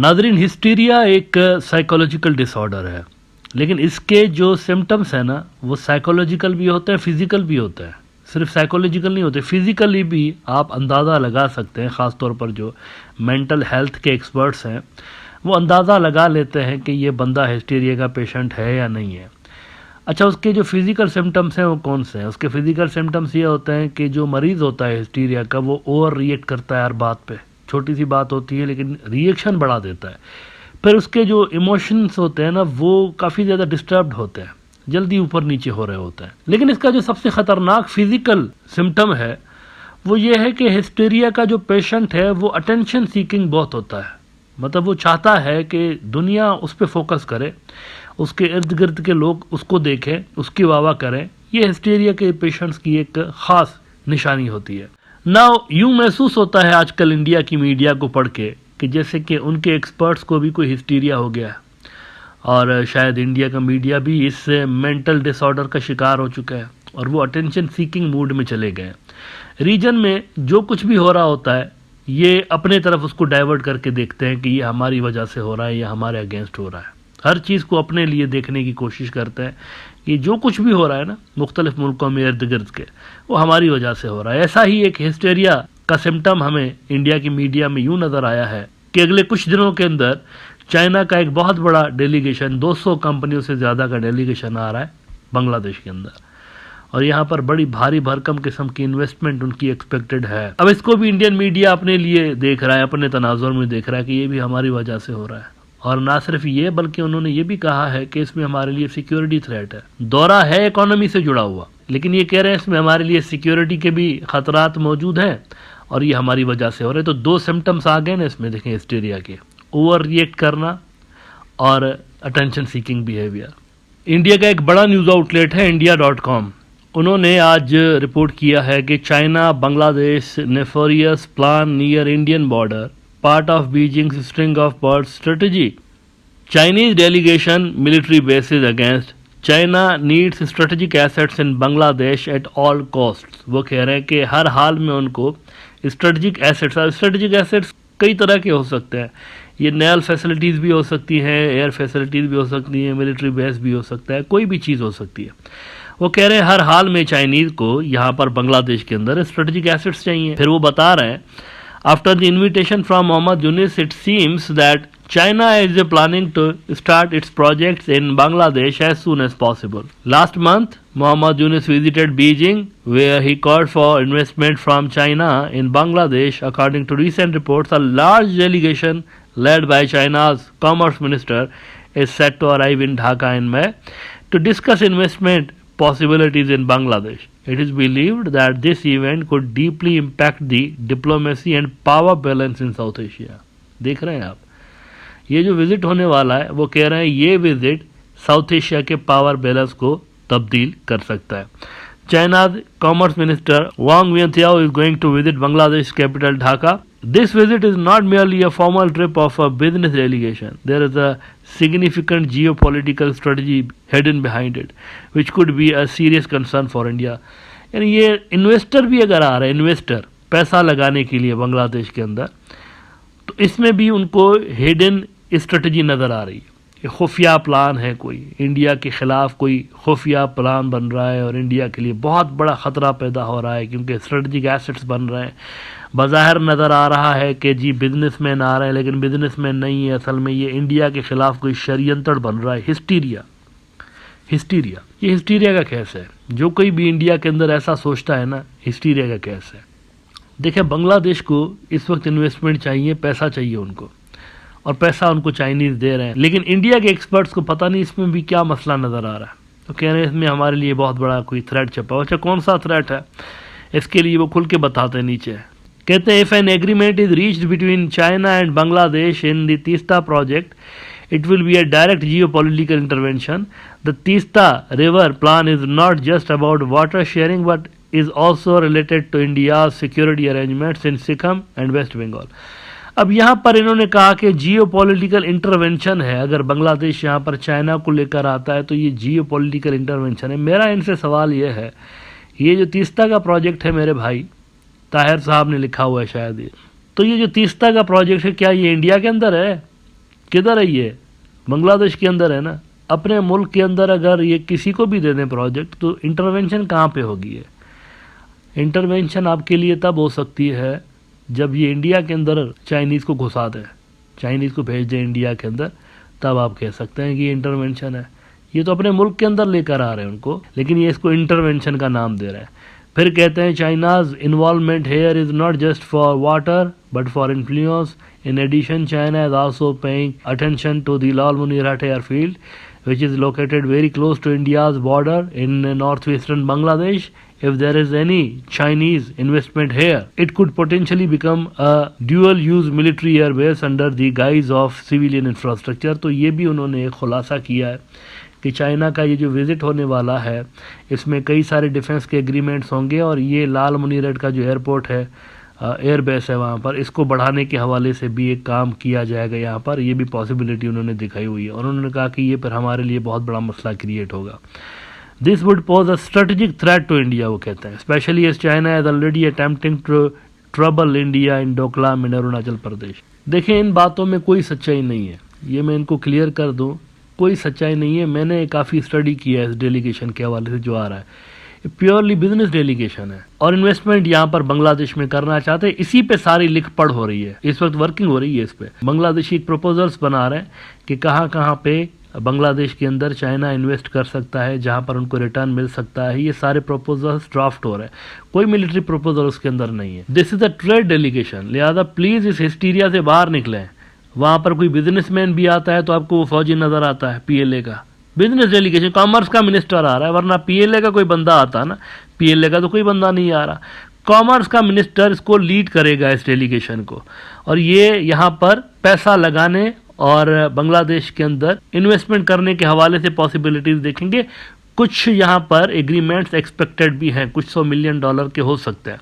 Nadreen, hysteria एक psychological disorder है, लेकिन इसके जो सिम्टम्स हैं ना वो साइकोलॉजिकल भी होते हैं, फिजिकल भी होते हैं। सिर्फ साइकोलॉजिकल नहीं होते, फिजिकली भी आप अंदाज़ा लगा सकते हैं। ख़ास तौर पर जो मेंटल हेल्थ के एक्सपर्ट्स हैं वो अंदाज़ा लगा लेते हैं कि ये बंदा हिस्टीरिया का पेशेंट है या नहीं है। अच्छा, उसके जो फिज़िकल सिम्टम्स हैं वो कौन से हैं? उसके फिज़िकल सिम्टम्स ये होते हैं कि जो मरीज़ होता है हिस्टीरिया का वो ओवर रिएक्ट करता है हर बात पे। छोटी सी बात होती है लेकिन रिएक्शन बढ़ा देता है। फिर उसके जो इमोशंस होते हैं ना वो काफ़ी ज़्यादा डिस्टर्ब्ड होते हैं, जल्दी ऊपर नीचे हो रहे होते हैं। लेकिन इसका जो सबसे ख़तरनाक फिज़िकल सिम्टम है वो ये है कि हिस्टीरिया का जो पेशेंट है वो अटेंशन सीकिंग बहुत होता है। मतलब वो चाहता है कि दुनिया उस पर फोकस करे, उसके इर्द गिर्द के लोग उसको देखें, उसकी वाह करें। ये हिस्टीरिया के पेशेंट्स की एक ख़ास निशानी होती है। ना यूँ महसूस होता है आजकल इंडिया की मीडिया को पढ़ के कि जैसे कि उनके एक्सपर्ट्स को भी कोई हिस्टीरिया हो गया है, और शायद इंडिया का मीडिया भी इस मेंटल डिसऑर्डर का शिकार हो चुका है और वो अटेंशन सीकिंग मूड में चले गए। रीजन में जो कुछ भी हो रहा होता है ये अपने तरफ उसको डाइवर्ट करके देखते हैं कि ये हमारी वजह से हो रहा है या हमारे अगेंस्ट हो रहा है। हर चीज़ को अपने लिए देखने की कोशिश करते हैं कि जो कुछ भी हो रहा है ना मुख्तलिफ मुल्कों में इर्द गिर्द के, वो हमारी वजह से हो रहा है। ऐसा ही एक हिस्टीरिया का सिम्टम हमें इंडिया की मीडिया में यूँ नज़र आया है कि अगले कुछ दिनों के अंदर चाइना का एक बहुत बड़ा डेलीगेशन, 200 कंपनियों से ज़्यादा का डेलीगेशन आ रहा है बांग्लादेश के अंदर, और यहाँ पर बड़ी भारी भरकम किस्म की इन्वेस्टमेंट उनकी एक्सपेक्टेड है। अब इसको भी इंडियन मीडिया अपने लिए देख रहा है, अपने तनाजुर में देख रहा है कि ये भी हमारी वजह से हो रहा है। और ना सिर्फ ये बल्कि उन्होंने ये भी कहा है कि इसमें हमारे लिए सिक्योरिटी थ्रेट है। दौरा है इकोनॉमी से जुड़ा हुआ, लेकिन ये कह रहे हैं इसमें हमारे लिए सिक्योरिटी के भी खतरात मौजूद हैं और ये हमारी वजह से हो रहे हैं। तो दो सिम्टम्स आ गए ना इसमें, देखें हिस्टीरिया के, ओवर रिएक्ट करना और अटेंशन सीकिंग बिहेवियर। इंडिया का एक बड़ा न्यूज़ आउटलेट है India.com, उन्होंने आज रिपोर्ट किया है कि China Bangladesh nefarious plan near Indian border, part of Beijing's string of pearls strategy. Chinese delegation military bases against China needs strategic assets in Bangladesh at all costs. वो कह रहे हैं कि हर हाल में उनको स्ट्रेटेजिक एसेट्स कई तरह के हो सकते हैं। ये नेवल फैसिलिटीज़ भी हो सकती हैं, एयर फैसिलिटीज़ भी हो सकती हैं, मिलिट्री बेस भी हो सकता है, कोई भी चीज़ हो सकती है। वो कह रहे हैं हर हाल में चाइनीज़ को यहाँ पर बांग्लादेश के अंदर स्ट्रेटेजिक एसेट्स चाहिए। फिर वो बता रहे हैं, after the invitation from Mohammad Yunus, it seems that China is planning to start its projects in Bangladesh as soon as possible. Last month, Mohammad Yunus visited Beijing, where he called for investment from China in Bangladesh. According to recent reports, a large delegation led by China's Commerce Minister is set to arrive in Dhaka in May to discuss investment possibilities in Bangladesh. It is believed that this event could deeply impact the diplomacy and power balance in South Asia. देख रहे हैं आप, ये जो visit होने वाला है वो कह रहे हैं ये विजिट साउथ एशिया के पावर बैलेंस को तब्दील कर सकता है। China's Commerce Minister Wang Wentao is going to visit Bangladesh capital Dhaka. This visit is not merely a formal trip of a business delegation. There is a significant geopolitical strategy hidden behind it, which could be a serious concern for India. यानी ये investor भी अगर आ रहे हैं, investor पैसा लगाने के लिए बांग्लादेश के अंदर, तो इसमें भी उनको हिडन स्ट्रेटजी नज़र आ रही है। खुफिया प्लान है, कोई इंडिया के ख़िलाफ़ कोई खुफिया प्लान बन रहा है और इंडिया के लिए बहुत बड़ा ख़तरा पैदा हो रहा है क्योंकि स्ट्रेटजिक एसेट्स बन रहे हैं। बज़ाहिर नज़र आ रहा है कि जी बिजनेसमैन आ रहे हैं, लेकिन बिजनेसमैन नहीं है, असल में ये इंडिया के ख़िलाफ़ कोई षड्यंत्र बन रहा है। हिस्टीरिया ये हिस्टीरिया का केस है। जो कोई भी इंडिया के अंदर ऐसा सोचता है ना, हिस्टीरिया का केस है। देखिए, बांग्लादेश को इस वक्त इन्वेस्टमेंट चाहिए, पैसा चाहिए उनको, और पैसा उनको चाइनीज़ दे रहे हैं, लेकिन इंडिया के एक्सपर्ट्स को पता नहीं इसमें भी क्या मसला नज़र आ रहा है। तो कह रहे हैं इसमें हमारे लिए बहुत बड़ा कोई थ्रेट छपा हो। अच्छा, कौन सा थ्रेट है इसके लिए वो खुल के बताते हैं नीचे। कहते हैं, if an agreement is reached between China and Bangladesh in the Teesta project, it will be a direct geopolitical intervention. The Teesta River plan is not just about water sharing but is also related to India's security arrangements in Sikkim and West Bengal. अब यहाँ पर इन्होंने कहा कि geopolitical intervention है। अगर बांग्लादेश यहाँ पर चाइना को लेकर आता है तो ये जियोपॉलिटिकल इंटरवेंशन है। मेरा इनसे सवाल ये है, ये जो तीस्ता का प्रोजेक्ट है, मेरे भाई ताहिर साहब ने लिखा हुआ है शायद ये, तो ये जो तीस्ता का प्रोजेक्ट है क्या ये इंडिया के अंदर है? किधर है ये? बांग्लादेश के अंदर है ना। अपने मुल्क के अंदर अगर ये किसी को भी दे दें प्रोजेक्ट तो इंटरवेंशन कहाँ पे होगी? ये इंटरवेंशन आपके लिए तब हो सकती है जब ये इंडिया के अंदर चाइनीज़ को घुसा दें, चाइनीज़ को भेज दें इंडिया के अंदर, तब आप कह सकते हैं कि ये इंटरवेंशन है। ये तो अपने मुल्क के अंदर लेकर आ रहे हैं उनको, लेकिन ये इसको इंटरवेंशन का नाम दे रहे हैं। फिर कहते हैं China's involvement here is not just for water but for influence. In addition China is also paying attention to the Lal Munirhat airfield which is located very close to India's border in northwestern Bangladesh. If there is any Chinese investment here, it could potentially become a dual-use military air base under the guise of civilian infrastructure. तो ये भी उन्होंने एक खुलासा किया है कि China का ये जो विज़िट होने वाला है इसमें कई सारे डिफेंस के एग्रीमेंट्स होंगे और ये लाल मुनीरहाट का जो एयरपोर्ट है, एयर बेस है वहाँ पर, इसको बढ़ाने के हवाले से भी एक काम किया जाएगा यहाँ पर। ये भी पॉसिबिलिटी उन्होंने दिखाई हुई है और उन्होंने कहा कि ये पर हमारे लिए बहुत बड़ा मसला क्रिएट होगा। This would pose a strategic threat to India, वो कहते हैं, specially as China is already attempting to trouble India in Doklam in Arunachal Pradesh. देखें, इन बातों में कोई सच्चाई नहीं है, ये मैं इनको क्लियर कर दूँ, कोई सच्चाई नहीं है। मैंने काफ़ी स्टडी किया है इस डेलीगेशन के हवाले से जो आ रहा है, प्योरली बिजनेस डेलीगेशन है और इन्वेस्टमेंट यहाँ पर बांग्लादेश में करना चाहते हैं। इसी पे सारी लिख पढ़ हो रही है, इस वक्त वर्किंग हो रही है इस पे। बांग्लादेशी प्रपोजल्स बना रहे हैं कि कहाँ कहाँ पे बांग्लादेश के अंदर चाइना इन्वेस्ट कर सकता है, जहाँ पर उनको रिटर्न मिल सकता है। ये सारे प्रपोजल्स ड्राफ्ट हो रहे हैं, कोई मिलिट्री प्रपोजल उसके अंदर नहीं है। This is a trade delegation, लिहाजा प्लीज इस हिस्टीरिया से बाहर निकलें। वहाँ पर कोई बिजनेसमैन भी आता है तो आपको वो फौजी नजर आता है, पीएलए का। बिजनेस डेलीगेशन, कॉमर्स का मिनिस्टर आ रहा है, वरना पीएलए का कोई बंदा आता ना, पीएलए का तो कोई बंदा नहीं आ रहा। कॉमर्स का मिनिस्टर इसको लीड करेगा इस डेलीगेशन को, और ये यहाँ पर पैसा लगाने और बांग्लादेश के अंदर इन्वेस्टमेंट करने के हवाले से पॉसिबिलिटीज देखेंगे। कुछ यहाँ पर एग्रीमेंट्स एक्सपेक्टेड भी हैं, कुछ $100 मिलियन के हो सकते हैं,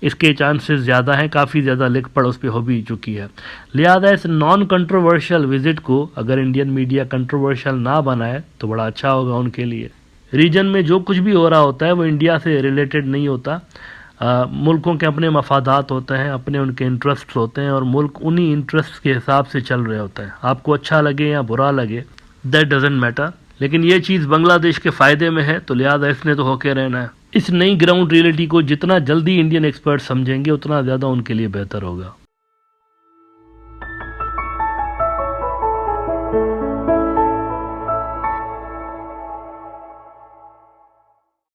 इसके चांसेस ज़्यादा हैं, काफ़ी ज़्यादा लिख पढ़ उस पर हो भी चुकी है। लिहाजा इस नॉन कंट्रोवर्शियल विजिट को अगर इंडियन मीडिया कंट्रोवर्शियल ना बनाए तो बड़ा अच्छा होगा उनके लिए। रीजन में जो कुछ भी हो रहा होता है वो इंडिया से रिलेटेड नहीं होता। मुल्कों के अपने मफादात होते हैं, अपने उनके इंटरेस्ट होते हैं और मुल्क उन्हीं इंटरेस्ट के हिसाब से चल रहे होते हैं। आपको अच्छा लगे या बुरा लगे, दैट डजेंट मैटर, लेकिन ये चीज़ बांग्लादेश के फ़ायदे में है तो लिहाजा इसने तो होके रहना है। इस नई ग्राउंड रियलिटी को जितना जल्दी इंडियन एक्सपर्ट समझेंगे उतना ज़्यादा उनके लिए बेहतर होगा।